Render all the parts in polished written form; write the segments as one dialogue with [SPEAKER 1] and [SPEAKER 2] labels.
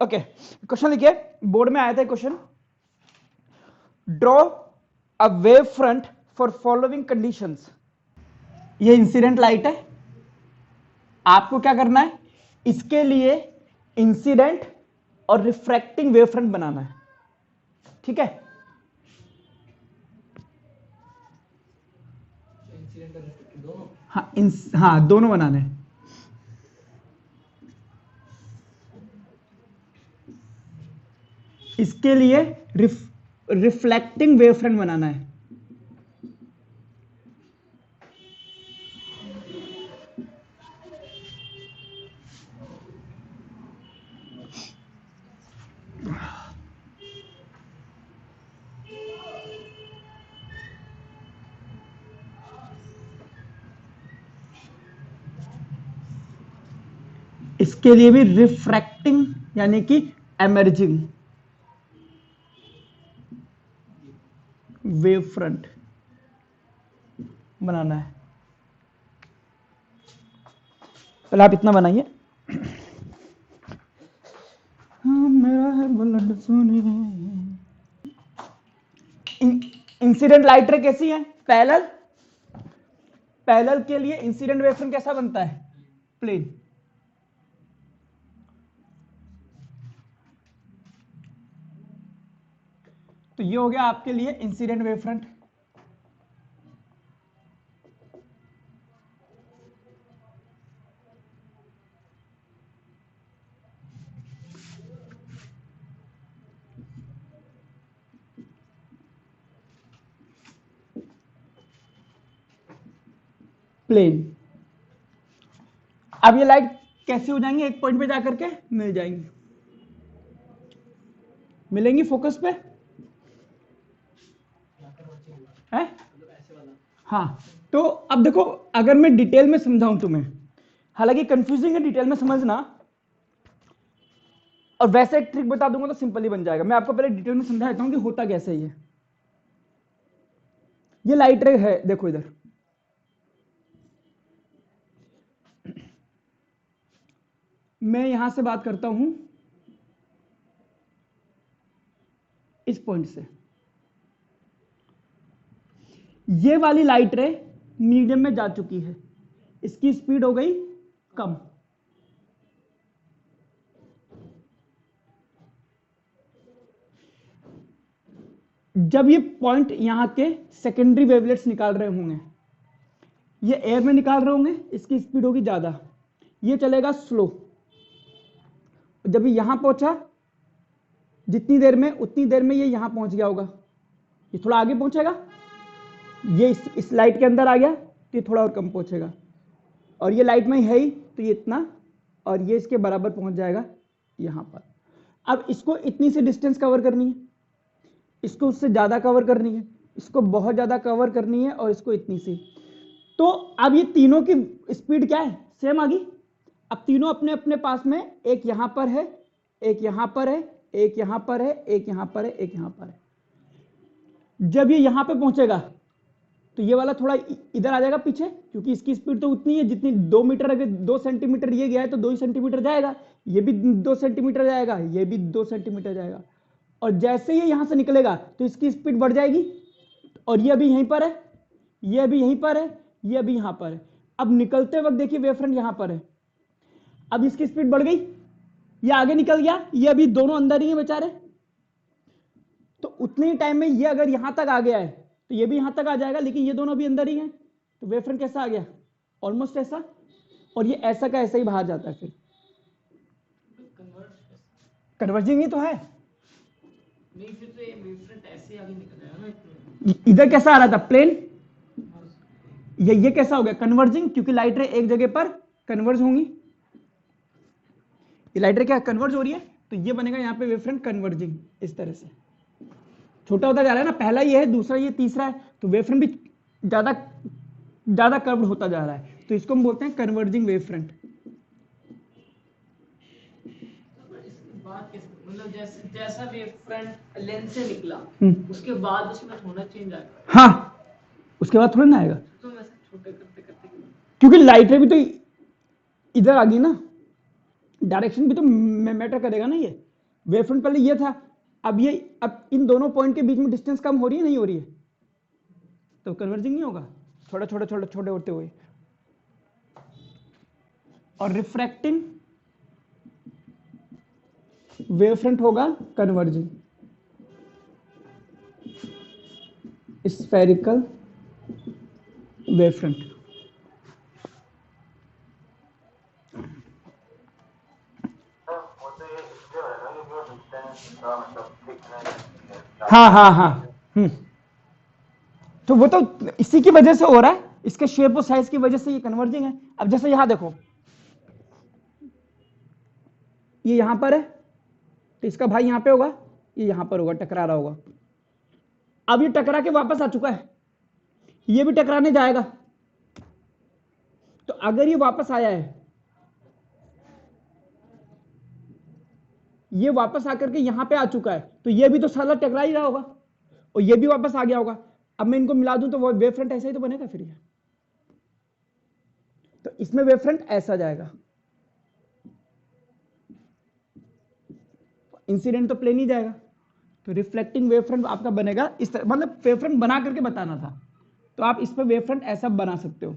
[SPEAKER 1] Okay, question लिखिए, board में आया था question, draw a wave front for following conditions. ये इंसिडेंट लाइट है, आपको क्या करना है, इसके लिए इंसिडेंट और रिफ्रैक्टिंग वेव फ्रंट बनाना है, ठीक है। हाँ हाँ दोनों बनाने हैं। इसके लिए रिफ्लेक्टिंग वेव फ्रंट बनाना है। इसके लिए भी रिफ्रैक्टिंग यानी कि एमर्जिंग वेव फ्रंट बनाना है। पहले आप इतना बनाइए। मेरा है ब्लड सोने। इंसिडेंट लाइट रे कैसी है, पैरेलल। पैरेलल के लिए इंसिडेंट वेव फ्रंट कैसा बनता है, प्लेन। तो ये हो गया आपके लिए इंसिडेंट वेव फ्रंट। प्लेन। अब ये लाइट कैसी हो जाएंगी, एक पॉइंट पे जाकर के मिल जाएंगी, मिलेंगी फोकस पे है। हाँ, तो अब देखो, अगर मैं डिटेल में समझाऊं तुम्हें, हालांकि कंफ्यूजिंग है, डिटेल में समझना, और वैसे एक ट्रिक बता दूंगा तो सिंपल ही बन जाएगा। मैं आपको पहले डिटेल में समझा देता हूं कि होता कैसे ही है। ये लाइट रे है, देखो इधर, मैं यहां से बात करता हूं इस पॉइंट से, ये वाली लाइट रे मीडियम में जा चुकी है, इसकी स्पीड हो गई कम। जब ये पॉइंट यहां के सेकेंडरी वेवलेट्स निकाल रहे होंगे, ये एयर में निकाल रहे होंगे, इसकी स्पीड होगी ज्यादा, ये चलेगा स्लो। जब ये यहां पहुंचा, जितनी देर में उतनी देर में ये यहां पहुंच गया होगा, ये थोड़ा आगे पहुंचेगा, ये इस लाइट के अंदर आ गया तो ये थोड़ा और कम पहुंचेगा, और ये लाइट में है ही तो ये इतना, और ये इसके बराबर पहुंच जाएगा यहां पर। अब इसको इतनी सी डिस्टेंस कवर करनी है, इसको उससे ज्यादा कवर करनी है, इसको बहुत ज्यादा कवर करनी है, और इसको इतनी सी। तो अब ये तीनों की स्पीड क्या है, सेम आ गई। अब तीनों अपने अपने पास में, एक यहां पर है, एक यहां पर है, एक यहां पर है, एक यहां पर है, एक यहां पर है। जब ये यहां पे पहुंचेगा तो ये वाला थोड़ा इधर आ जाएगा पीछे, क्योंकि इसकी स्पीड तो उतनी है जितनी 2 मीटर, अगर 2 सेंटीमीटर ये गया है तो 2 ही सेंटीमीटर जाएगा, ये भी 2 सेंटीमीटर जाएगा, ये भी 2 सेंटीमीटर जाएगा। और जैसे ये यहां से निकलेगा तो इसकी स्पीड बढ़ जाएगी, और ये अभी यहीं पर है, ये अभी यहीं पर है, ये अभी यहां पर है। अब निकलते वक्त देखिए वेव फ्रंट यहां पर है, अब इसकी स्पीड बढ़ गई, ये आगे निकल गया, ये अभी दोनों अंदर ही है बेचारे। तो उतने ही टाइम में ये अगर यहां तक आ गया है तो ये भी यहां तक आ जाएगा, लेकिन ये दोनों भी अंदर ही हैं, तो वेव फ्रंट कैसा आ गया, ऑलमोस्ट ऐसा, और ये ऐसा का ऐसा ही बाहर जाता है। फिर कन्वर्जिंग ही तो है,
[SPEAKER 2] नहीं फिर तो ये वेव फ्रंट ऐसे आगे निकल जाएगा ना।
[SPEAKER 1] इधर कैसा आ रहा था, प्लेन, ये कैसा हो गया, कन्वर्जिंग, क्योंकि लाइट रे एक जगह पर कन्वर्ज होंगी, ये लाइट रे क्या कन्वर्ज हो रही है, तो ये बनेगा यहाँ पे वेव फ्रंट कन्वर्जिंग, इस तरह से छोटा होता जा रहा है ना, पहला ये है, दूसरा ये, तीसरा है, तो वेव फ्रंट भी ज्यादा ज्यादा कर्व्ड होता जा रहा है, तो इसको हम बोलते हैं कन्वर्जिंग वेव फ्रंट।
[SPEAKER 2] मतलब जैसा वेव फ्रंट लेंस से निकला उसके बाद उसमें थोड़ा चेंज आएगा।
[SPEAKER 1] हाँ, उसके बाद थोड़ा ना आएगा,
[SPEAKER 2] तो वैसे छोटे करते करते
[SPEAKER 1] क्योंकि लाइट रे भी तो इधर आ गई ना, डायरेक्शन भी तो मैटर करेगा ना ये। वेव फ्रंट पहले ये था, अब इन दोनों पॉइंट के बीच में डिस्टेंस कम हो रही है नहीं हो रही है, तो कन्वर्जिंग नहीं होगा, छोटे छोटे छोटे छोटे होते हुए। और रिफ्रैक्टिंग वेव फ्रंट होगा कन्वर्जिंग। Spherical wave front. हाँ हाँ हाँ, तो वो तो इसी की वजह से हो रहा है, इसके शेप और साइज की वजह से ये कन्वर्जिंग है। अब जैसे यहां देखो, ये यहां पर है तो इसका भाई यहां पे होगा, ये यहां पर होगा, टकरा रहा होगा। अब ये टकरा के वापस आ चुका है, ये भी टकराने जाएगा, तो अगर ये वापस आया है, ये वापस आकर के यहां पे आ चुका है, तो ये भी तो साला टकरा ही रहा होगा और ये भी वापस आ गया होगा। अब मैं इनको मिला दूं तो वो वेव फ्रंट ऐसा ही तो बनेगा फिर ये, तो इसमें वेव फ्रंट ऐसा जाएगा, इंसिडेंट तो प्लेन ही जाएगा। तो रिफ्लेक्टिंग वेव फ्रंट आपका बनेगा इस तरह, मतलब वेव फ्रंट बना करके बताना था, तो आप इस पर वेव फ्रंट ऐसा बना सकते हो।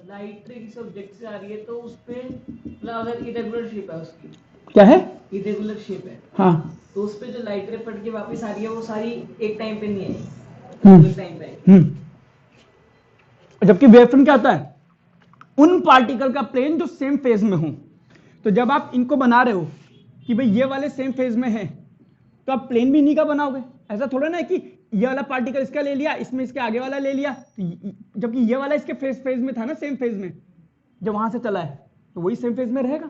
[SPEAKER 2] लाइट रे किसी ऑब्जेक्ट से आ रही है तो उस पे मतलब अगर इरेगुलर शेप है उसकी,
[SPEAKER 1] क्या है,
[SPEAKER 2] इरेगुलर शेप है,
[SPEAKER 1] हाँ,
[SPEAKER 2] तो उस पे जो लाइट रे पट के वापस आ रही है वो सारी एक टाइम पे नहीं आएगी, एक टाइम पे आएगी।
[SPEAKER 1] जबकि वेव फ्रंट क्या होता है, उन पार्टिकल का प्लेन जो सेम फेज में हो। तो जब आप इनको बना रहे हो कि भाई ये वाले सेम फेज में है, तो आप प्लेन भी इन्हीं का बनाओगे। ऐसा थोड़ा ना है कि ये वाला पार्टिकल इसका ले लिया, इसमें इसके आगे वाला ले लिया, तो जबकि ये वाला इसके फेज में था ना, सेम फेज में, जब वहां से चला है तो वही सेम फेज में रहेगा।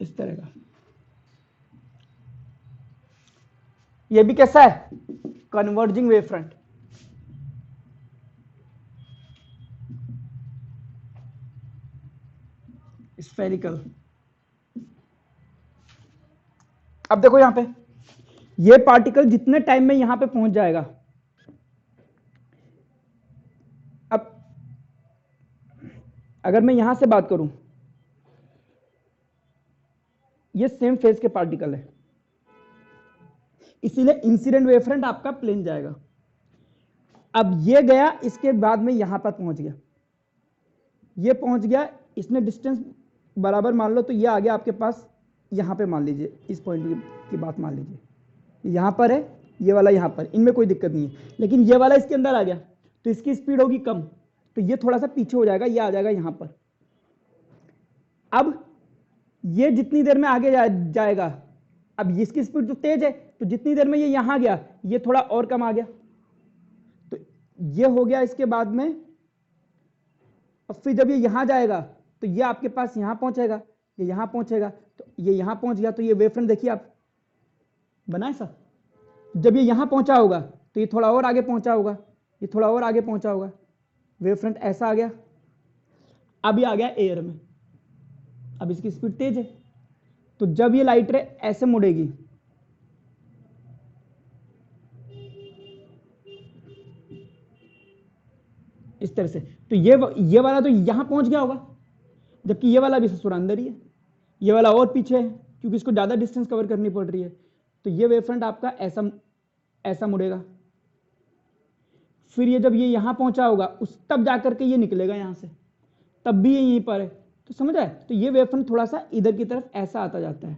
[SPEAKER 1] इस तरह का ये भी कैसा है, कन्वर्जिंग वेव फ्रंट। स्फेरिकल। अब देखो यहां पे, ये पार्टिकल जितने टाइम में यहां पे पहुंच जाएगा, अब अगर मैं यहां से बात करूं, ये सेम फेज के पार्टिकल है, इसीलिए इंसिडेंट वेव फ्रंट आपका प्लेन जाएगा। अब ये गया, इसके बाद में यहां पर पहुंच गया, ये पहुंच गया, इसने डिस्टेंस बराबर मान लो, तो ये आ गया आपके पास यहां पे, मान लीजिए इस पॉइंट की बात मान लीजिए, यहां पर है, ये वाला यहां पर, इनमें कोई दिक्कत नहीं है। लेकिन ये वाला इसके अंदर आ गया तो इसकी स्पीड होगी कम, तो ये थोड़ा सा पीछे हो जाएगा, ये आ जाएगा यहां पर। अब ये जितनी देर में आगे जाएगा, अब इसकी स्पीड तो तेज है, तो जितनी देर में ये यहां गया, ये थोड़ा और कम आ गया, तो ये हो गया इसके बाद में। और फिर जब ये यहां जाएगा तो ये आपके पास यहां पहुंचेगा, ये यहां पहुंचेगा, तो ये यहां पहुंच गया, तो ये वेव फ्रंट देखिए आप बना ऐसा। जब ये यहां पहुंचा होगा तो ये थोड़ा और आगे पहुंचा होगा, ये थोड़ा और आगे पहुंचा होगा, वेव फ्रंट ऐसा आ गया। अब ये आ गया एयर में, अब इसकी स्पीड तेज है, तो जब ये लाइट रे ऐसे मुड़ेगी, इस तरह से, तो ये वाला तो यहां पहुंच गया होगा, जबकि ये वाला भी ससुर अंदर ही है, ये वाला और पीछे है क्योंकि इसको ज्यादा डिस्टेंस कवर करनी पड़ रही है। तो ये वेव फ्रंट आपका ऐसा मुड़ेगा। फिर ये जब ये यहां पहुंचा होगा, उस तब जाकर के ये निकलेगा यहां से, तब भी ये यहीं पर है, तो समझ आए। तो ये वेव फ्रंट थोड़ा सा इधर की तरफ ऐसा आता जाता है।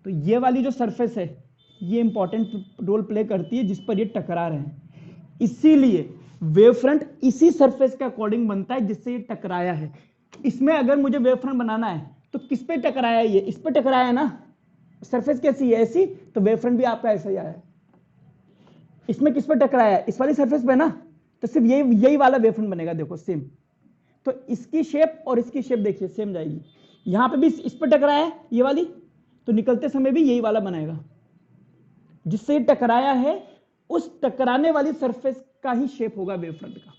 [SPEAKER 1] तो ये वाली जो सरफेस है, ये इंपॉर्टेंट रोल प्ले करती है जिस पर ये टकरा रहे हैं, इसीलिए वेव फ्रंट इसी सरफेस के अकॉर्डिंग बनता है जिससे ये टकराया है। इसमें अगर मुझे वेव फ्रंट बनाना है तो किस पे टकराया है, ये इस पे टकराया है ना, सरफेस कैसी है, ऐसी, तो वेव फ्रंट भी आपका ऐसा ही आया है। इसमें किस पे टकराया है, इस वाली सरफेस पे ना, तो सिर्फ यही वाला वेव फ्रंट बनेगा, देखो सेम। तो इसकी शेप और इसकी शेप देखिए सेम जाएगी, यहां पे भी इस पे टकराया है ये वाली, तो निकलते समय भी यही वाला बनाएगा, जिससे टकराया है उस टकराने वाली सरफेस का ही शेप होगा वेव फ्रंट का।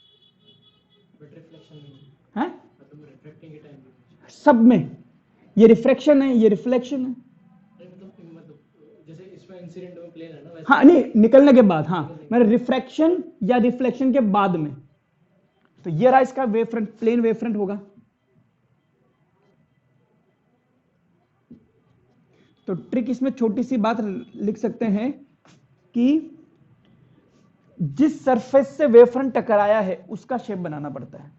[SPEAKER 1] है सब में, ये रिफ्रैक्शन है, ये रिफ्लेक्शन है।
[SPEAKER 2] मतलब जैसे इसमें इंसिडेंट में प्लेन है ना,
[SPEAKER 1] हाँ नहीं, निकलने के बाद, हाँ मैंने रिफ्रैक्शन या रिफ्लेक्शन के बाद में। तो ये रहा इसका wave front, plane wave front होगा। तो ट्रिक इसमें छोटी सी बात लिख सकते हैं कि जिस सरफेस से वेव फ्रंट टकराया है उसका शेप बनाना पड़ता है।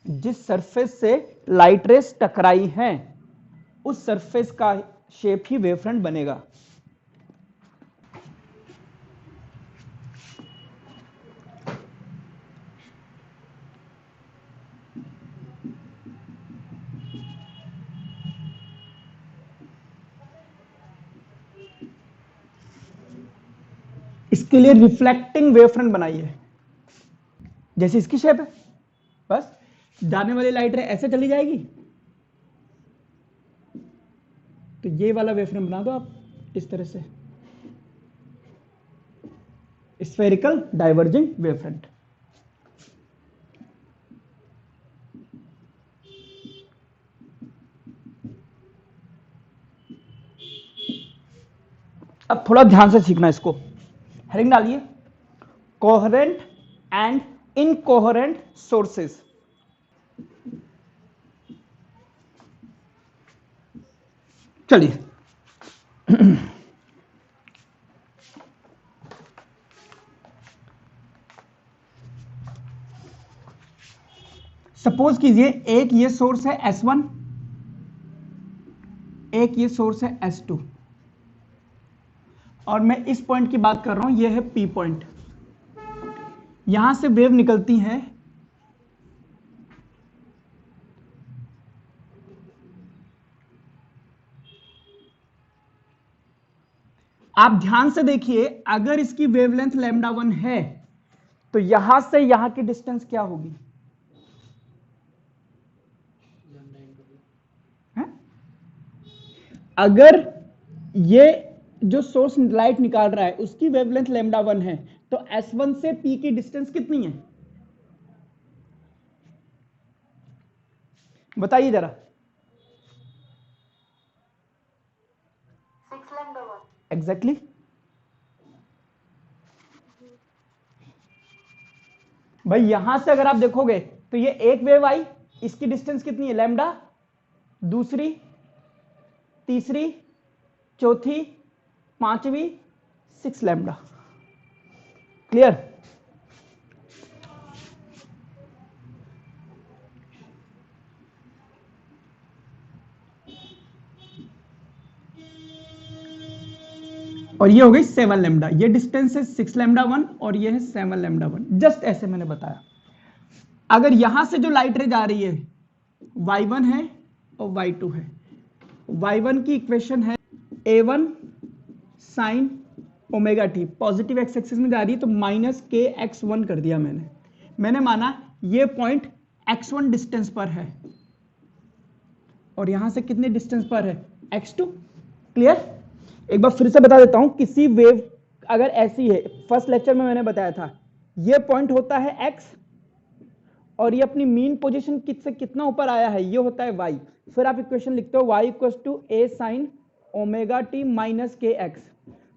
[SPEAKER 1] जिस सरफेस से लाइट रेस टकराई हैं उस सरफेस का शेप ही वेव फ्रंट बनेगा। इसके लिए रिफ्लेक्टिंग वेव फ्रंट बनाइए, जैसे इसकी शेप है, बस जाने वाली लाइट रे ऐसे चली जाएगी, तो ये वाला वेव फ्रंट बना दो आप इस तरह से, स्फेरिकल डाइवर्जिंग वेव फ्रंट। अब थोड़ा ध्यान से सीखना इसको, हेडिंग डालिए कोहेरेंट एंड इनकोहेरेंट सोर्सेस। चलिए सपोज कीजिए एक ये सोर्स है S1, एक ये सोर्स है S2, और मैं इस पॉइंट की बात कर रहा हूं, ये है P पॉइंट। यहां से वेव निकलती है, आप ध्यान से देखिए, अगर इसकी वेवलेंथ λ1 है तो यहां से यहां की डिस्टेंस क्या होगी? है? अगर ये जो सोर्स लाइट निकाल रहा है उसकी वेवलेंथ λ1 है तो S1 से P की डिस्टेंस कितनी है बताइए जरा।
[SPEAKER 3] 6λ1।
[SPEAKER 1] एग्जैक्टली। भाई यहां से अगर आप देखोगे तो ये एक वेव आई, इसकी डिस्टेंस कितनी है लैम्डा, दूसरी, तीसरी, चौथी, पांचवी, 6 लैम्डा। क्लियर? और ये हो गई 7 लैम्डा, ये डिस्टेंस है 6 लैम्डा 1 और ये है 7 लैम्डा 1। जस्ट ऐसे मैंने बताया। अगर यहां से जो लाइट रे जा रही है y1 है और y2 है, y1 की इक्वेशन है a1 sign omega T, positive x axis में जा रही है तो माइनस के x1 कर दिया मैंने माना ये पॉइंट x1 डिस्टेंस पर है और यहां से कितने डिस्टेंस पर है x2। क्लियर? एक बार फिर से बता देता हूं, किसी वेव अगर ऐसी है, फर्स्ट लेक्चर में मैंने बताया था, ये पॉइंट होता है x और ये अपनी मीन पोजीशन से कितना ऊपर आया है, ये होता है y। फिर आप इक्वेशन लिखते हो y equals to a sine omega t minus k x.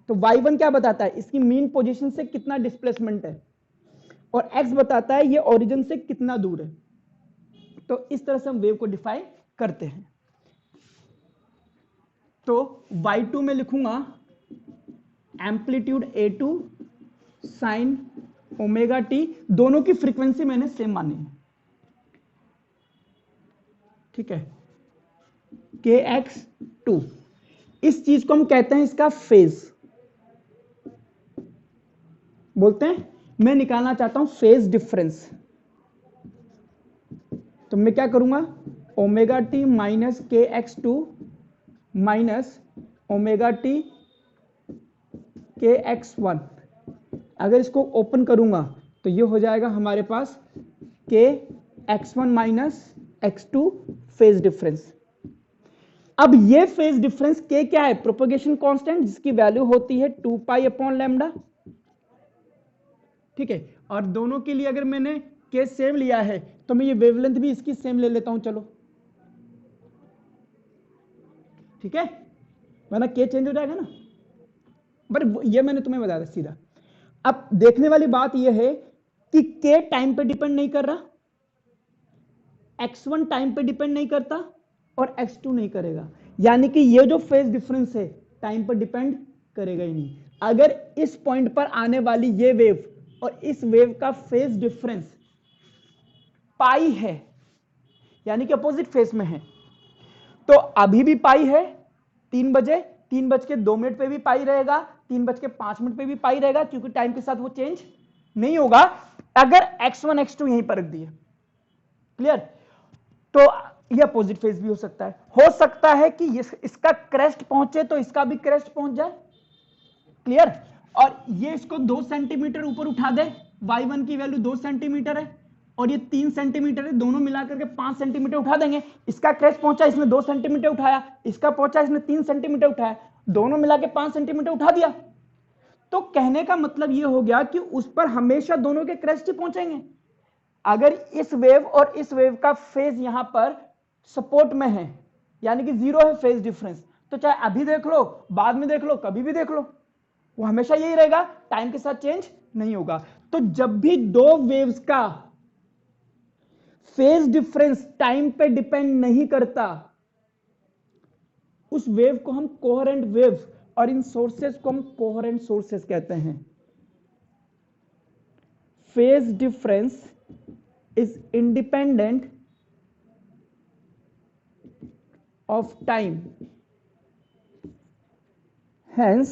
[SPEAKER 1] तो y1 क्या बताता है, इसकी मीन पोजीशन से कितना डिस्प्लेसमेंट है, और x बताता है ये ओरिजिन से कितना दूर है। तो इस तरह से हम वेव को डिफाइन करते हैं। तो y2 में लिखूंगा amplitude a2 sign omega T, दोनों की फ्रीक्वेंसी मैंने सेम मानी है, ठीक है, kx2। इस चीज को हम कहते हैं इसका फेज, बोलते हैं मैं निकालना चाहता हूं फेज डिफरेंस। तो मैं क्या करूंगा, omega t minus kx2 minus omega T kx1। अगर इसको ओपन करूंगा तो ये हो जाएगा हमारे पास kx1 minus x2 phase difference. अब ये फेज डिफरेंस k क्या है, प्रोपगेशन कांस्टेंट, जिसकी वैल्यू होती है 2 पाई अपॉन लैम्डा, ठीक है। और दोनों के लिए अगर मैंने k सेम लिया है तो मैं ये वेवलेंथ भी इसकी सेम ले लेता हूं। चलो ठीक है, वरना के चेंज हो जाएगा ना। बट ये मैंने तुम्हें बताया था सीधा। अब देखने वाली बात ये है कि के टाइम पे डिपेंड नहीं कर रहा, x1 टाइम पे डिपेंड नहीं करता और x2 नहीं करेगा, यानी कि ये जो फेज डिफरेंस है टाइम पर डिपेंड करेगा ही नहीं। अगर इस पॉइंट पर आने वाली ये वेव और इस वेव का फेज डिफरेंस पाई है, यानी कि अपोजिट फेज में है, तो अभी भी पाई है 3 बजे, 3:02 पे भी पाई रहेगा, 3:05 पे भी पाई रहेगा, क्योंकि टाइम के साथ वो चेंज नहीं होगा अगर x1 x2 यहीं पर रख दिए। क्लियर? तो ये अपोजिट फेज भी हो सकता है कि इसका क्रेस्ट पहुंचे तो इसका भी क्रेस्ट पहुंच जाए। क्लियर? और ये इसको 2 सेंटीमीटर ऊपर उठा दे, y1 की वैल्यू 2 सेंटीमीटर है और ये 3 सेंटीमीटर है, दोनों मिलाकर के 5 सेंटीमीटर उठा देंगे। इसका क्रेस्ट पहुंचा, इसने 2 सेंटीमीटर उठाया, इसका पहुंचा, इसने 3 सेंटीमीटर उठाया, दोनों मिला के 5 सेंटीमीटर उठा दिया। तो कहने का मतलब ये हो गया कि उस पर हमेशा दोनों के क्रेस्ट ही पहुंचेंगे। अगर इस वेव और इस वेव का फेज यहां पर सपोर्ट में है, यानी कि 0 है फेज डिफरेंस, तो चाहे अभी देख लो, बाद में देख लो, कभी भी देख लो, वो हमेशा यही रहेगा, टाइम के साथ चेंज नहीं होगा। तो जब भी दो वेव्स का फेज डिफरेंस टाइम पे डिपेंड नहीं करता, उस वेव को हम कोहेरेंट वेव्स, और इन सोर्सेस को हम कोहेरेंट सोर्सेस कहते हैं। Phase difference is independent of time, hence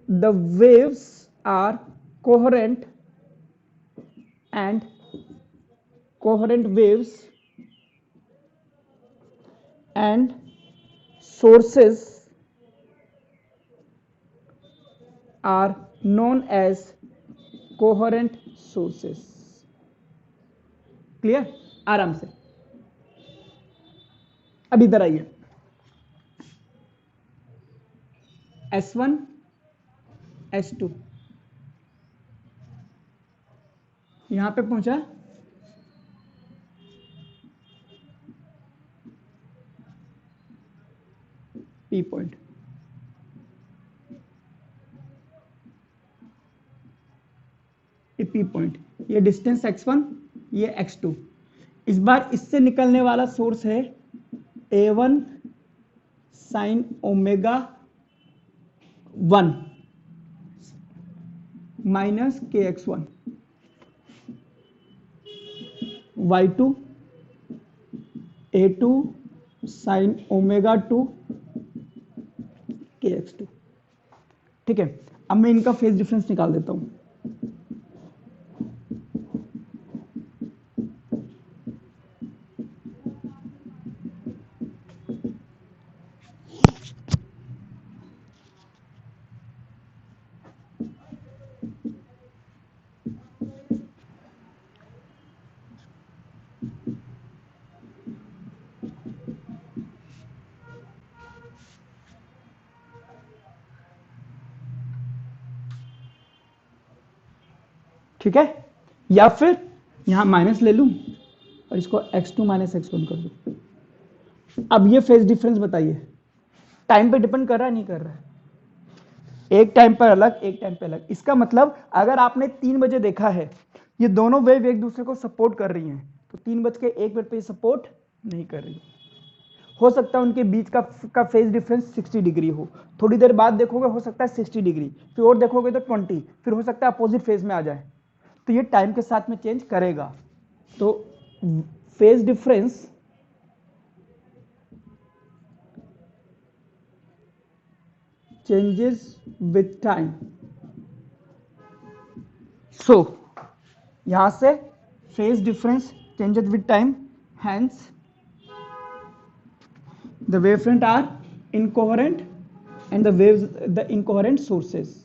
[SPEAKER 1] the waves are coherent, and coherent waves and sources are known as coherent sources. Clear? आराम से। अब इधर आइए, S1 S2 यहां पे पहुंचा, P पॉइंट, ये P पॉइंट, ये डिस्टेंस x1, ये x2। इस बार इससे निकलने वाला सोर्स है A1 sine omega 1 minus KX1, Y2 A2 sine omega 2 KX2। ठीक है, अब मैं इनका फेज डिफरेंस निकाल देता हूं। ठीक है, या फिर यहां माइनस ले लूं और इसको x2 माइनस x1 कर दूं। अब ये फेज डिफरेंस बताइए, टाइम पे डिपेंड कर रहा है नहीं कर रहा है? एक टाइम पर अलग, एक टाइम पे अलग। इसका मतलब अगर आपने 3 बजे देखा है, ये दोनों वेव एक दूसरे को सपोर्ट कर रही हैं, तो 3:01 पे सपोर्ट नहीं कर रही। हो सकता है उनके बीच का फेज डिफरेंस 60 डिग्री हो, थोड़ी देर बाद देखोगे हो सकता है 60 डिग्री, फिर और देखोगे तो 20, फिर हो सकता है अपोजिट फेज में आ जाए, तो ये टाइम के साथ में चेंज करेगा। तो phase difference changes with time. So यहां से phase difference changes with time, hence the wavefront are incoherent and the incoherent sources.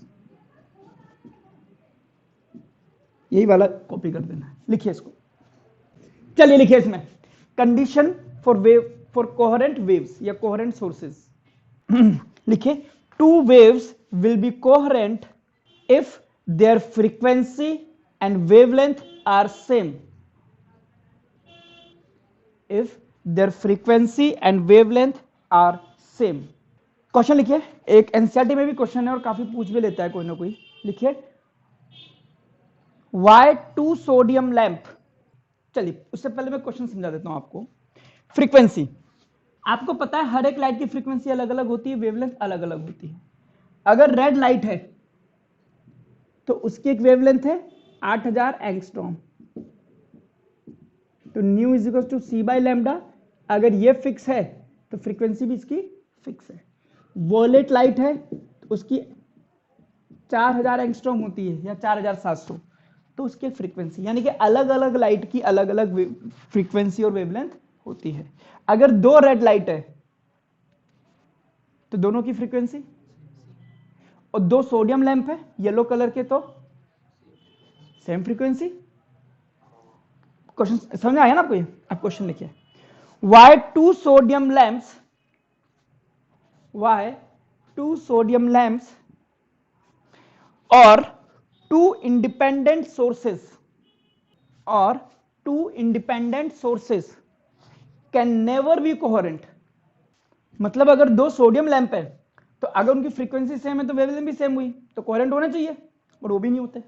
[SPEAKER 1] यही वाला कॉपी कर देना है, लिखिए इसको। चलिए लिखिए इसमें कंडीशन फॉर कोहेरेंट वेव्स या कोहेरेंट सोर्सेस। लिखिए, two waves will be coherent if their frequency and wavelength are same. If their frequency and wavelength are same. Question लिखिए, एक एनसीईआरटी में भी क्वेश्चन है और काफी पूछ भी लेता है कोई ना कोई। लिखिए वाई टू सोडियम लैंप। चलिए उससे पहले मैं क्वेश्चन समझा देता हूं आपको। फ्रीक्वेंसी, आपको पता है हर एक लाइट की फ्रीक्वेंसी अलग अलग होती है, वेवलेंथ अलग अलग होती है। अगर रेड लाइट है तो उसकी एक वेवलेंथ है 8000 एंगस्ट्रॉम, तो nu is equal to c by lambda. अगर ये फिक्स है तो फ्रीक्वेंसी भी इसकी फिक्स है। वॉलेट लाइट है तो उसकी 4000 एंगस्ट्रॉम होती है या 4700, तो उसकी फ्रीक्वेंसी, यानी कि अलग अलग लाइट की अलग अलग फ्रीक्वेंसी और वेवलेंथ होती है। अगर दो रेड लाइट है तो दोनों की फ्रीक्वेंसी, और दो सोडियम लैंप है येलो कलर के तो सेम फ्रीक्वेंसी। क्वेश्चन समझ आया ना आपको? अब क्वेश्चन लिखिए, why two sodium lamps, why two sodium lamps और टू इंडिपेंडेंट सोर्सेस, और two independent sources can never be coherent. मतलब अगर दो सोडियम लैंप है तो अगर उनकी फ्रीक्वेंसी सेम है तो वेवलेंथ भी सेम हुई, तो कोहेरेंट होना चाहिए, और वो भी नहीं होते।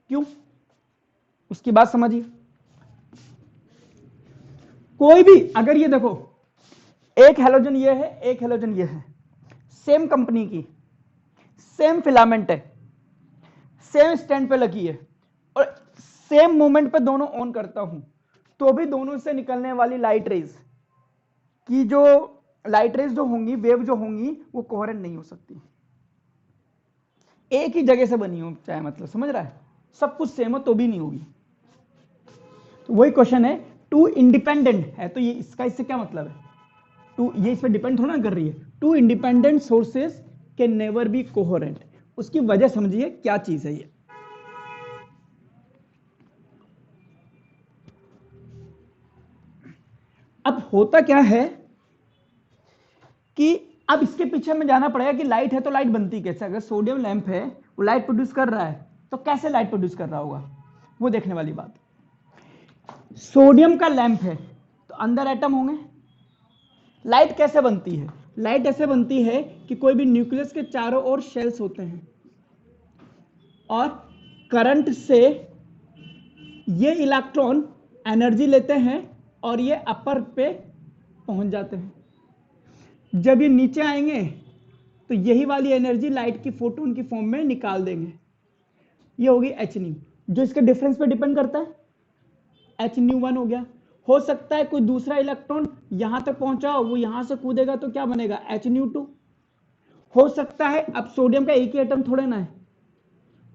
[SPEAKER 1] क्यों? उसकी बात समझिए। कोई भी, अगर ये देखो एक हैलोजन ये है, एक हैलोजन ये है, सेम कंपनी की, सेम फिलामेंट है, सेम स्टैंड पे लगी है, और सेम मोमेंट पे दोनों ऑन करता हूं, तो भी दोनों से निकलने वाली लाइट रेज की जो लाइट रेज जो होंगी, वेव जो होंगी, वो कोहेरेंट नहीं हो सकती। एक ही जगह से बनी हो चाहे, मतलब समझ रहा है, सब कुछ सेम हो तो भी नहीं होगी। तो वही क्वेश्चन है, टू इंडिपेंडेंट है तो ये इसका इससे क्या मतलब है? टू, ये इस पर डिपेंड थोड़ा कर रही है। Two independent sources can never be coherent. उसकी वजह समझिए क्या चीज है ये। अब होता क्या है कि अब इसके पीछे में जाना पड़ेगा कि लाइट है तो लाइट बनती कैसे। अगर सोडियम लैंप है वो लाइट प्रोड्यूस कर रहा है तो कैसे लाइट प्रोड्यूस कर रहा होगा, वो देखने वाली बात। सोडियम का लैंप है तो अंदर एटम होंगे। लाइट कैसे बनती है? लाइट ऐसे बनती है कि कोई भी न्यूक्लियस के चारों ओर शेल्स होते हैं, और करंट से ये इलेक्ट्रॉन एनर्जी लेते हैं और ये अपर पे पहुंच जाते हैं। जब ये नीचे आएंगे तो यही वाली एनर्जी लाइट की फोटोन की फॉर्म में निकाल देंगे। ये होगी एच न्यू, जो इसके डिफरेंस पे डिपेंड करता है। एच न्यू 1 हो गया। हो सकता है कोई दूसरा इलेक्ट्रॉन यहां तक पहुंचा, वो यहां से कूदेगा तो क्या बनेगा, एच न्यू 2। हो सकता है, अब सोडियम का एक ही एटम थोड़े ना है,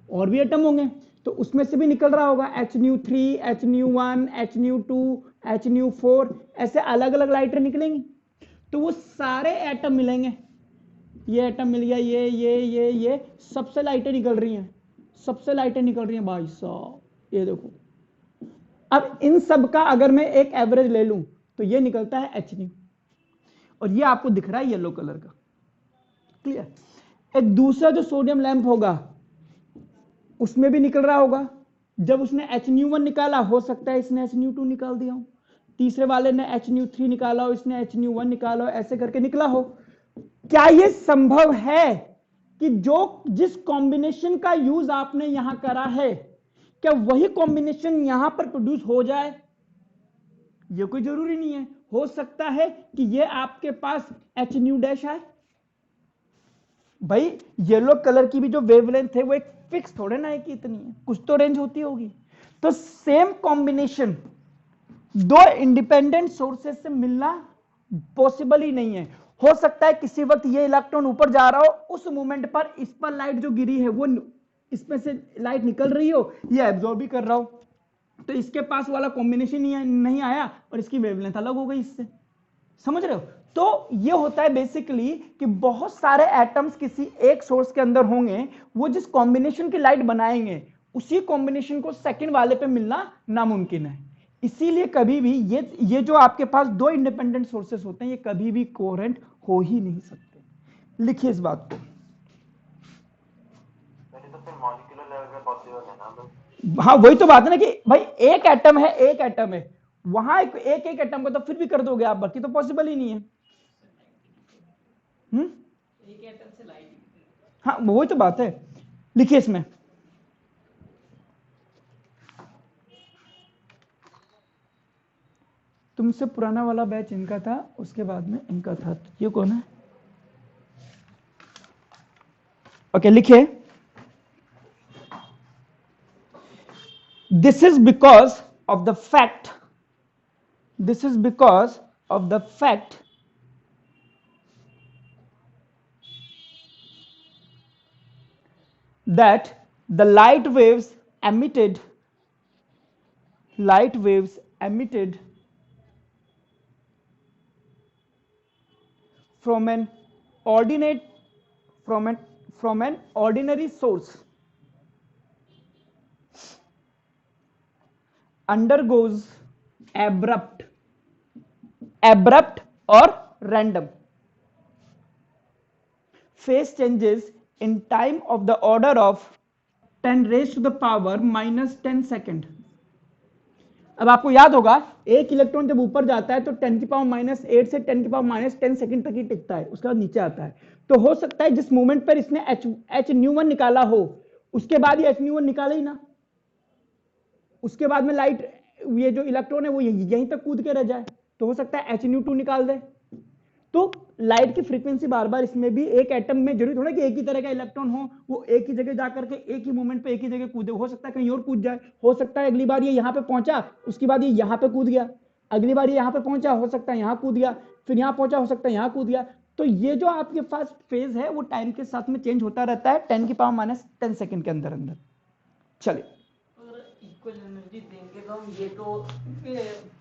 [SPEAKER 1] और भी एटम होंगे, तो उसमें से भी निकल रहा होगा H new 3, H new 1, H new 2, H new 4, ऐसे अलग अलग लाइटें निकलेंगी। तो वो सारे एटम मिलेंगे, ये एटम मिल गया, ये सबसे लाइटें निकल रही हैं, सबसे लाइटें निकल रही हैं भाई साहब, ये देखो। अब इन सब का अगर मैं एक एवरेज ले लूं तो ये निकलता है एच न्यू, और ये आपको दिख रहा है येलो कलर का, क्लियर। एक दूसरा जो सोडियम लैंप होगा उसमें भी निकल रहा होगा। जब उसने एच न्यू 1 निकाला, हो सकता है इसने एच न्यू 2 निकाल दिया हो, तीसरे वाले ने एच न्यू 3 निकाला हो, इसने एच न्यू 1 निकाला हो, ऐसे करके निकला हो। क्या यह संभव है कि जो जिस कॉम्बिनेशन का यूज आपने यहां करा है, क्या वही कॉम्बिनेशन यहां पर प्रोड्यूस हो जाए? ये कोई जरूरी नहीं है। हो सकता है कि ये आपके पास एच न्यू डैश है। भाई येलो कलर की भी जो वेवलेंथ है वो एक फिक्स थोड़े ना है कि इतनी है, कुछ तो रेंज होती होगी। तो सेम कॉम्बिनेशन दो इंडिपेंडेंट सोर्सेस से मिलना पॉसिबल ही नहीं है। हो सकता है किसी वक्त ये इलेक्ट्रॉन ऊपर जा रहा हो, उस मोमेंट पर इस पर लाइट जो गिरी है वो इसमें से लाइट निकल रही हो, ये एब्जॉर्ब भी कर रहा हो, तो इसके पास वाला कॉम्बिनेशन ही नहीं आया और इसकी वेवलेंथ अलग हो गई इससे। समझ रहे हो? तो ये होता है बेसिकली कि बहुत सारे एटम्स किसी एक सोर्स के अंदर होंगे, वो जिस कॉम्बिनेशन की लाइट बनाएंगे उसी कॉम्बिनेशन को सेकंड वाले पे मिलना नामुमकिन है। इसीलिए कभी भी ये जो आपके पास दो इंडिपेंडेंट सोर्सेस होते हैं, ये कभी भी कोहेरेंट हो ही नहीं सकते। लिखिए इस बात को।
[SPEAKER 3] तो फिर मॉलिक्यूलर लेवल पे पॉसिबल है ना?
[SPEAKER 1] हाँ वही तो बात है ना कि भाई एक एटम है, एक एटम है, वहां एक एक एटम को तो फिर भी कर दोगे आप, बाकी तो पॉसिबल ही नहीं है।
[SPEAKER 2] एक एटम से लाइट।
[SPEAKER 1] हाँ वही तो बात है। लिखिए इसमें, तुमसे पुराना वाला बैच इनका था, उसके बाद में इनका था, तो ये कौन है? ओके लिखिए, this is because of the fact, this is because of the fact that the light waves emitted from an ordinate from an ordinary source undergoes abrupt or random phase changes in time of the order of 10 raised to the power minus 10 second. अब आपको याद होगा, एक electron जब ऊपर जाता है तो 10 की पावर माइनस 8 से 10 की पावर माइनस 10 सेकंड तक ही टिकता है, उसके बाद नीचे आता है। तो हो सकता है जिस मोमेंट पर इसने एच न्यू वन निकाला हो, उसके बाद ही एच न्यू वन निकाले ही ना, उसके बाद में लाइट ये जो इलेक्ट्रॉन है वो यहीं तक कूद के रह जाए, तो हो सकता है एच न्यू टू निकाल दे। तो लाइट की फ्रीक्वेंसी बार बार इसमें भी, एक एटम में जरूरी थोड़ा कि एक ही तरह का इलेक्ट्रॉन हो, वो एक ही जगह जाकर के एक ही मोमेंट पे एक ही जगह कूदे, हो सकता है कहीं और कूद जाए, हो सकता है अगली बार ये यहाँ पे पहुंचा, उसके बाद ये यहाँ पे कूद गया, अगली बार ये यहाँ पे पहुंचा, हो सकता है यहाँ कूद गया, फिर यहाँ पहुंचा, हो सकता है यहाँ कूद गया। तो ये जो आपके पास फेज है वो टाइम के साथ में चेंज होता रहता है 10 की पावर माइनस 10 सेकंड के अंदर अंदर। चलिए
[SPEAKER 2] इक्वल एनर्जी देंगे तो हम ये तो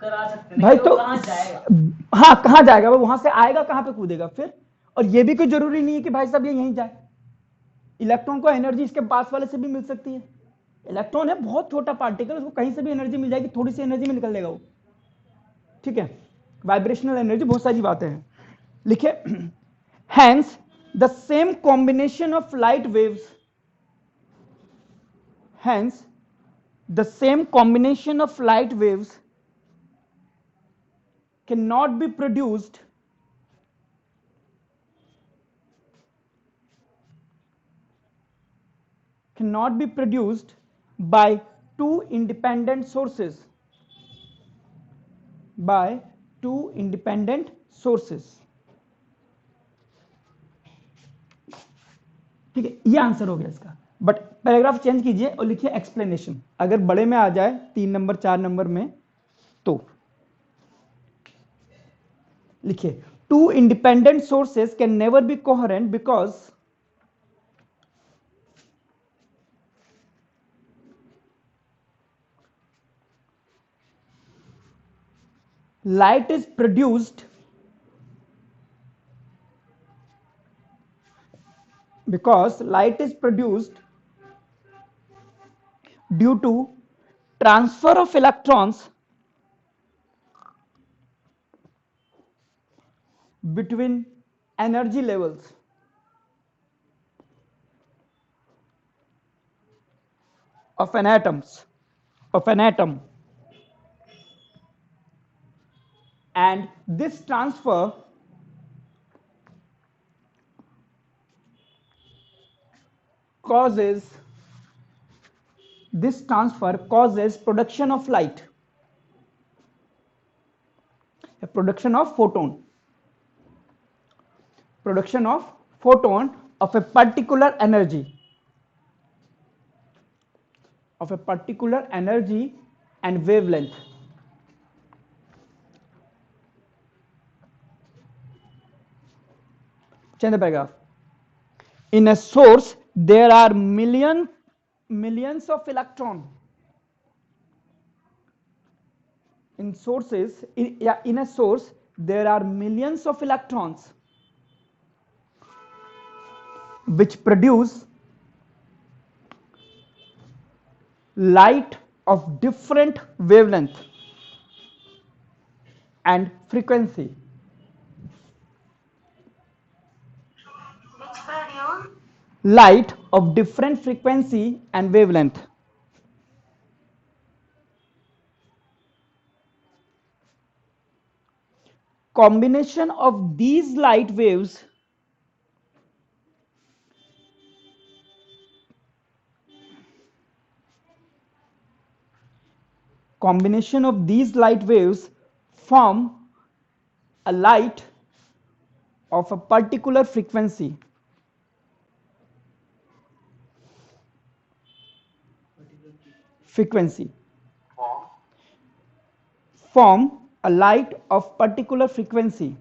[SPEAKER 2] करा सकते हैं
[SPEAKER 1] भाई, तो
[SPEAKER 2] कहाँ जाएगा?
[SPEAKER 1] हाँ कहाँ जाएगा वो, वहां से आएगा कहाँ पे कूदेगा फिर? और ये भी कोई जरूरी नहीं है कि भाई साहब ये यहीं जाए, इलेक्ट्रॉन को एनर्जी इसके पास वाले से भी मिल सकती है। इलेक्ट्रॉन है बहुत छोटा पार्टिकल, उसको कहीं से भी एनर्जी मिल जाएगी, थोड़ी सी एनर्जी में निकल लेगा वो, ठीक है। वाइब्रेशनल एनर्जी, बहुत सारी बातें हैं। लिखिए, hence the same combination of light waves, hence the same combination of light waves cannot be produced by two independent sources, ठीक है, ये आंसर हो गया इसका। बट पैराग्राफ चेंज कीजिए और लिखिए एक्सप्लेनेशन, अगर बड़े में आ जाए 3 नंबर 4 नंबर में तो लिखिए, two independent sources can never be coherent because light is produced due to transfer of electrons between energy levels of an atom, and this transfer causes production of light, a production of photon of a particular energy and wavelength. Change the paragraph. In a source there are millions of electrons. In a source there are millions of electrons which produce light of different wavelength and frequency. Light of different frequency and wavelength. combination of these light waves form a light of a particular frequency. Form a light of particular frequency.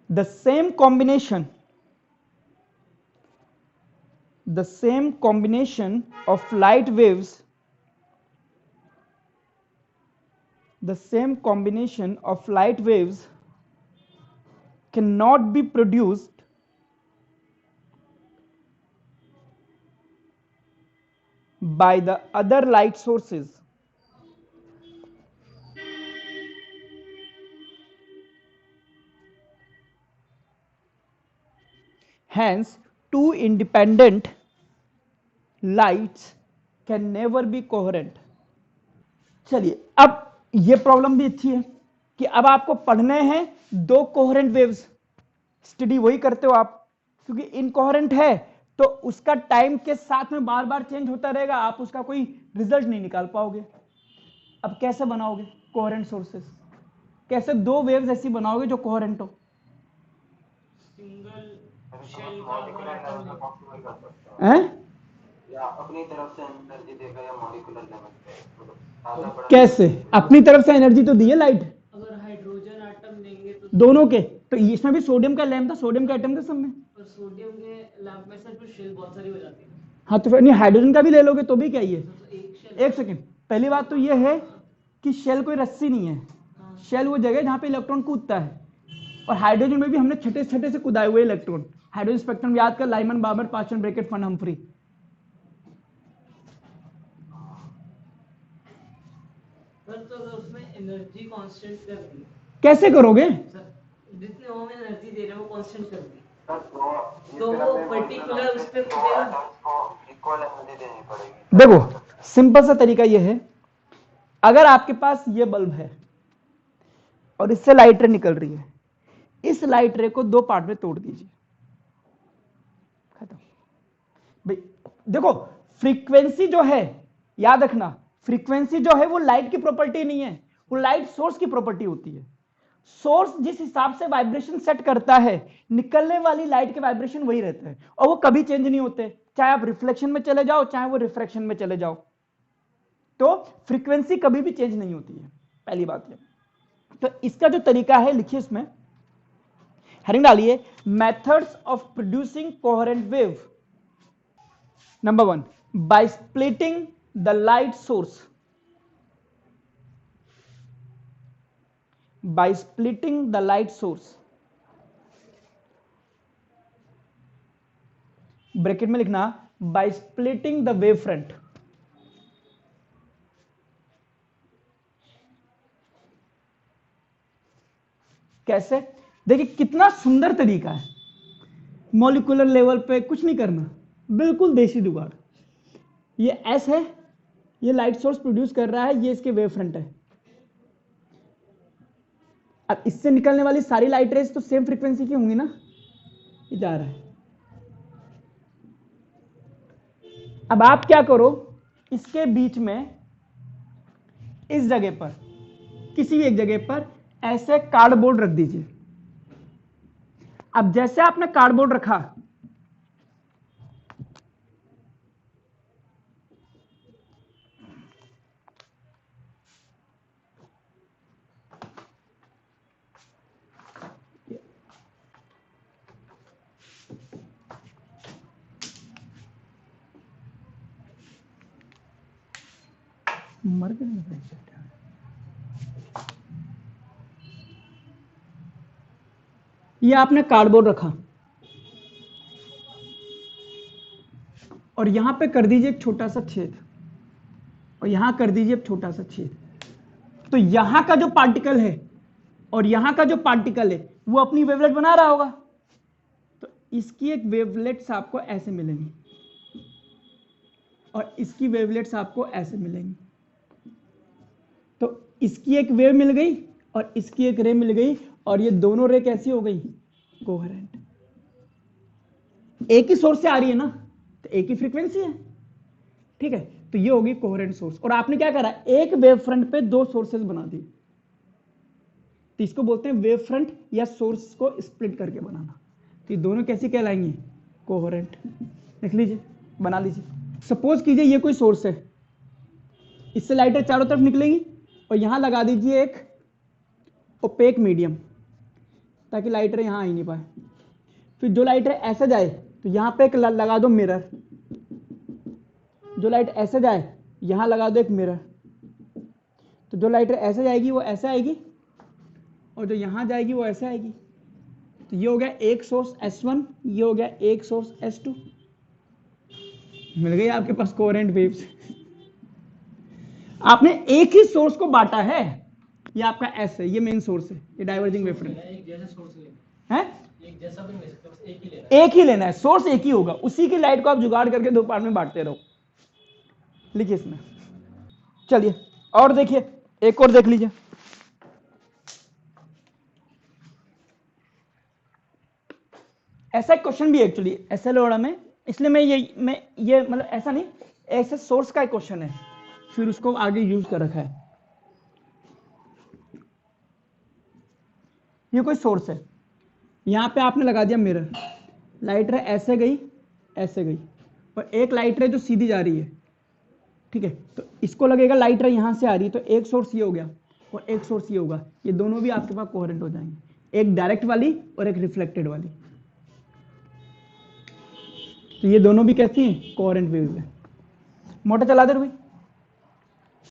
[SPEAKER 1] The same combination of light waves cannot be produced by the other light sources. Hence, two independent lights can never be coherent. चलिए, अब ये problem भी अच्छी है कि अब आपको पढ़ने हैं दो कोहेरेंट वेव्स, स्टडी वही करते हो आप, क्योंकि इनकोहेरेंट है तो उसका टाइम के साथ में बार बार चेंज होता रहेगा, आप उसका कोई रिजल्ट नहीं निकाल पाओगे। अब कैसे बनाओगे कोहेरेंट सोर्सेस? कैसे दो वेव्स ऐसी बनाओगे जो कोहेरेंट हो?
[SPEAKER 2] सिंगल शेल का अगर एटम
[SPEAKER 1] हैं?
[SPEAKER 3] या अपनी तरफ से एनर्जी देगा या मॉलिक्यूलर लेवल पे
[SPEAKER 1] कैसे? अपनी तरफ से एनर्जी तो दी है लाइट,
[SPEAKER 2] अगर हाइड्रोजन एटम लेंगे तो
[SPEAKER 1] दोनों के, तो इसमें भी सोडियम का लैम्प था, सोडियम का एटम था सब में।
[SPEAKER 2] और सोडियम के लैंप में से फिर शेल बहुत सारी हो जाती है।
[SPEAKER 1] हाँ तो फिर नहीं, हाइड्रोजन का भी ले लोगे तो भी क्या ही है?
[SPEAKER 2] तो एक शेल,
[SPEAKER 1] एक सेकेंड, पहली बात तो ये है कि शेल कोई रस्सी नहीं है, शेल वो जगह जहां पे इलेक्ट्रॉन कूदता है, और हाइड्रोजन में भी हमने छठे छठे से कुदाए हुए इलेक्ट्रॉन। हाइड्रोजन स्पेक्ट्रम याद कर, Lyman, Balmer, Paschen, Brackett, Pfund Humphrey.
[SPEAKER 2] तो अगर उसमें एनर्जी कांस्टेंट कर दी,
[SPEAKER 1] कैसे करोगे?
[SPEAKER 2] सर जितने वो में एनर्जी दे रहे हैं वो कांस्टेंट कर दी,
[SPEAKER 3] तो
[SPEAKER 2] वो पर्टिकुलर उस पे कूदेगा।
[SPEAKER 3] इक्वल एनर्जी देनी पड़ेगी।
[SPEAKER 1] देखो, सिंपल सा तरीका ये है, अगर आपके पास ये बल्ब है और इससे लाइट रे निकल रही है, इस लाइट रे को दो पार्ट में तोड़ दीजिए, खत्म। भाई देखो, फ्रीक्वेंसी जो है, याद रखना, फ्रीक्वेंसी जो है वो लाइट की प्रॉपर्टी नहीं है, वो लाइट सोर्स की प्रॉपर्टी होती है। सोर्स जिस हिसाब से वाइब्रेशन सेट करता है, निकलने वाली लाइट के वाइब्रेशन वही रहते हैं, और वो कभी चेंज नहीं होते, चाहे आप रिफ्लेक्शन में चले जाओ चाहे वो रिफ्रैक्शन में चले जाओ, तो फ्रीक्वेंसी कभी भी चेंज नहीं होती है, पहली बात है। तो इसका जो तरीका है, लिखिए इसमें हेडिंग डालिए, methods of producing coherent wave. Number 1, by splitting the light source, by splitting the light source, bracket में लिखना by splitting the wave front। कैसे? देखिए कितना सुंदर तरीका है, मॉलिक्यूलर लेवल पे कुछ नहीं करना, बिल्कुल देसी जुगाड़। ये एस है, ये लाइट सोर्स प्रोड्यूस कर रहा है, ये इसके वेव फ्रंट है। अब इससे निकलने वाली सारी लाइट रेज तो सेम फ्रीक्वेंसी की होंगी ना, ये जा रहा है। अब आप क्या करो, इसके बीच में इस जगह पर, किसी भी एक जगह पर ऐसे कार्डबोर्ड रख दीजिए। अब जैसे आपने कार्डबोर्ड रखा, मर गए, ये आपने कार्डबोर्ड रखा और यहां पे कर दीजिए एक छोटा सा छेद, और यहां कर दीजिए एक छोटा सा छेद। तो यहां का जो पार्टिकल है और यहां का जो पार्टिकल है वो अपनी वेवलेट बना रहा होगा, तो इसकी एक वेवलेट्स आपको ऐसे मिलेंगी और इसकी वेवलेट्स आपको ऐसे मिलेंगी। तो इसकी एक वेव मिल गई और इसकी एक रे मिल गई, और ये दोनों रे कैसी हो गई, कोहेरेंट। एक ही सोर्स से आ रही है ना, तो एक ही फ्रीक्वेंसी है, ठीक है। तो ये होगी कोहेरेंट सोर्स। और आपने क्या करा, एक वेव फ्रंट पे दो सोर्सेज बना दिए, तो इसको बोलते हैं वेव फ्रंट या सोर्स को स्प्लिट करके बनाना। तो ये दोनों कैसी कहलाएंगे, कोहेरेंट। लिख लीजिए, बना लीजिए। सपोज कीजिए ये कोई सोर्स है, इससे लाइटें चारों तरफ निकलेंगी, और यहां लगा दीजिए एक ओपेक मीडियम, ताकि लाइटर यहां आ ही नहीं पाए। फिर जो लाइटर ऐसे जाए तो यहां पे एक लगा दो मिरर, जो लाइट ऐसे जाए यहां लगा दो एक मिरर। तो जो लाइटर ऐसे जाएगी वो ऐसे आएगी, और जो यहां जाएगी वो ऐसे आएगी। तो ये हो गया एक सोर्स S1, ये हो गया एक सोर्स S2। मिल गई आपके पास कोहेरेंट वेव्स। आपने एक ही सोर्स को बांटा है, ये आपका S है, ये मेन सोर्स है, ये डाइवर्जिंग वेव फ्रंट
[SPEAKER 2] एक जैसा सोर्स लेना
[SPEAKER 1] है।
[SPEAKER 2] एक जैसा भी नहीं ले सकते, बस एक ही लेना है।
[SPEAKER 1] एक ही लेना है, सोर्स एक ही होगा, उसी की लाइट को आप जुगाड़ करके दो पार्ट में बांटते रहो। लिखिए इसमें, चलिए और देखिए, एक और देख लीजिए। ऐसा एक क्वेश्चन भी एक्चुअली SLOड़ा में, इसलिए मैं ये मतलब ऐसा नहीं, ऐसे सोर्स का एक क्वेश्चन है, फिर उसको आगे यूज कर रखा है। ये कोई सोर्स है, यहां पे आपने लगा दिया मिरर, लाइट रे ऐसे गई ऐसे गई, और एक लाइट रे जो सीधी जा रही है, ठीक है। तो इसको लगेगा लाइट रे यहां से आ रही है, तो एक सोर्स ये हो गया और एक सोर्स ये होगा, ये दोनों भी आपके पास कोहेरेंट हो जाएंगे, एक डायरेक्ट वाली और एक रिफ्लेक्टेड वाली। तो ये दोनों भी कैसी हैं, कोहेरेंट वेव्स हैं। मोटर चला दे भाई।